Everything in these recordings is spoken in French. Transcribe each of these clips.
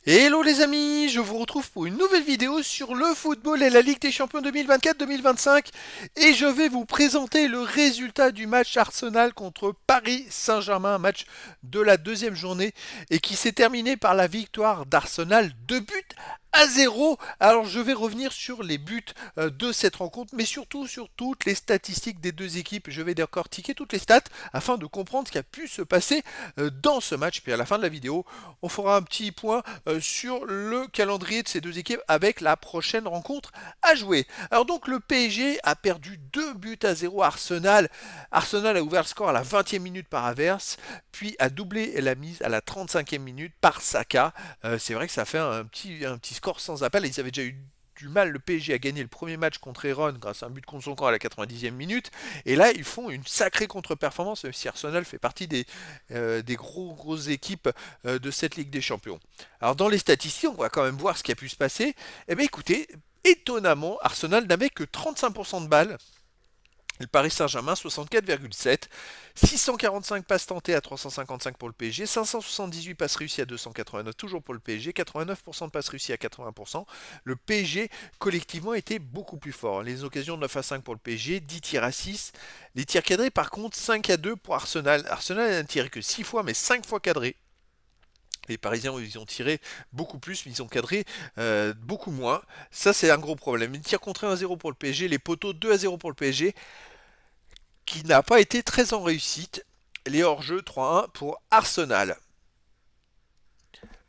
Hello les amis, je vous retrouve pour une nouvelle vidéo sur le football et la Ligue des Champions 2024-2025 et je vais vous présenter le résultat du match Arsenal contre Paris Saint-Germain, match de la deuxième journée et qui s'est terminé par la victoire d'Arsenal 2 buts à 0. Alors je vais revenir sur les buts de cette rencontre, mais surtout sur toutes les statistiques des deux équipes. Je vais décortiquer toutes les stats afin de comprendre ce qui a pu se passer dans ce match. Puis à la fin de la vidéo, on fera un petit point sur le calendrier de ces deux équipes avec la prochaine rencontre à jouer. Alors donc le PSG a perdu 2 buts à 0 à Arsenal. Arsenal a ouvert le score à la 20e minute par Havertz, puis a doublé la mise à la 35e minute par Saka. C'est vrai que ça fait un petit score sans appel. Ils avaient déjà eu du mal, le PSG a gagné le premier match contre Eron grâce à un but contre son camp à la 90e minute. Et là, ils font une sacrée contre-performance, même si Arsenal fait partie des grosses équipes de cette Ligue des Champions. Alors dans les statistiques, on va quand même voir ce qui a pu se passer. Eh bien écoutez, étonnamment, Arsenal n'avait que 35% de balles. Le Paris Saint-Germain, 64,7. 645 passes tentées à 355 pour le PSG. 578 passes réussies à 289, toujours pour le PSG. 89% de passes réussies à 80%. Le PSG, collectivement, était beaucoup plus fort. Les occasions de 9 à 5 pour le PSG, 10 tirs à 6. Les tirs cadrés, par contre, 5 à 2 pour Arsenal. Arsenal n'a tiré que 6 fois, mais 5 fois cadrés. Les Parisiens, ils ont tiré beaucoup plus, mais ils ont cadré beaucoup moins. Ça, c'est un gros problème. Les tirs contrés 1-0 pour le PSG, les poteaux 2-0 pour le PSG, qui n'a pas été très en réussite. Les hors-jeux 3-1 pour Arsenal.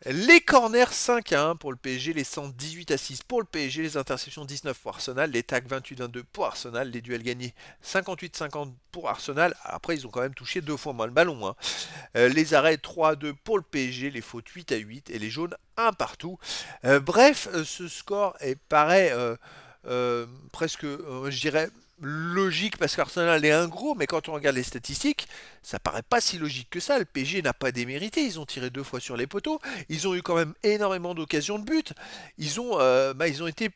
Les corners 5-1 pour le PSG, les centres 18-6 pour le PSG, les interceptions 19 pour Arsenal, les tacs 28-22 pour Arsenal, les duels gagnés 58-50 pour Arsenal. Après, ils ont quand même touché deux fois moins le ballon. Les arrêts 3-2 pour le PSG, les fautes 8-8 et les jaunes 1 partout. Bref, ce score paraît presque, je dirais, logique parce qu'Arsenal est un gros, mais quand on regarde les statistiques, ça paraît pas si logique que ça. Le PSG n'a pas démérité, ils ont tiré deux fois sur les poteaux, ils ont eu quand même énormément d'occasions de but, ils ont été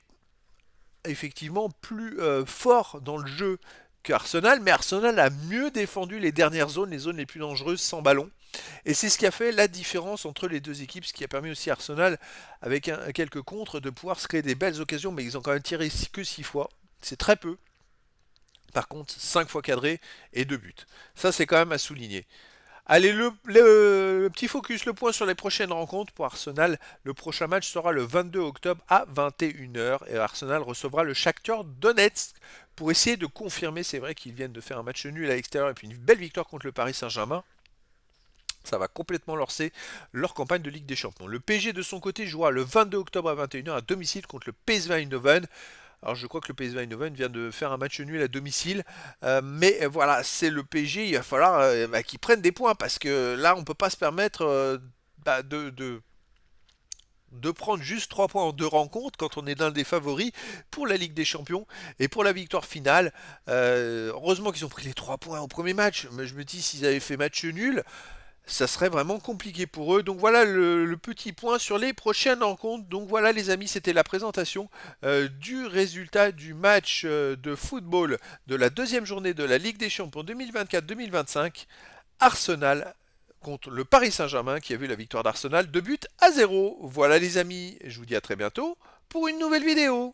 effectivement plus forts dans le jeu qu'Arsenal, mais Arsenal a mieux défendu les dernières zones, les zones les plus dangereuses sans ballon. Et c'est ce qui a fait la différence entre les deux équipes, ce qui a permis aussi à Arsenal, avec quelques contres, de pouvoir se créer des belles occasions, mais ils ont quand même tiré que 6 fois. C'est très peu. Par contre, 5 fois cadré et 2 buts. Ça, c'est quand même à souligner. Allez, le petit focus, le point sur les prochaines rencontres pour Arsenal. Le prochain match sera le 22 octobre à 21h et Arsenal recevra le Shakhtar Donetsk pour essayer de confirmer. C'est vrai qu'ils viennent de faire un match nul à l'extérieur et puis une belle victoire contre le Paris Saint-Germain. Ça va complètement lancer leur campagne de Ligue des Champions. Le PSG de son côté jouera le 22 octobre à 21h à domicile contre le PSV Eindhoven. Alors je crois que le PSV Eindhoven vient de faire un match nul à domicile, mais voilà, c'est le PSG, il va falloir qu'ils prennent des points parce que là on peut pas se permettre de prendre juste 3 points en deux rencontres quand on est l'un des favoris pour la Ligue des Champions et pour la victoire finale. Heureusement qu'ils ont pris les 3 points au premier match, mais je me dis s'ils avaient fait match nul, ça serait vraiment compliqué pour eux. Donc voilà le petit point sur les prochaines rencontres. Donc voilà les amis, c'était la présentation du résultat du match de football de la deuxième journée de la Ligue des Champions 2024-2025. Arsenal contre le Paris Saint-Germain qui a vu la victoire d'Arsenal 2 buts à 0. Voilà les amis, je vous dis à très bientôt pour une nouvelle vidéo.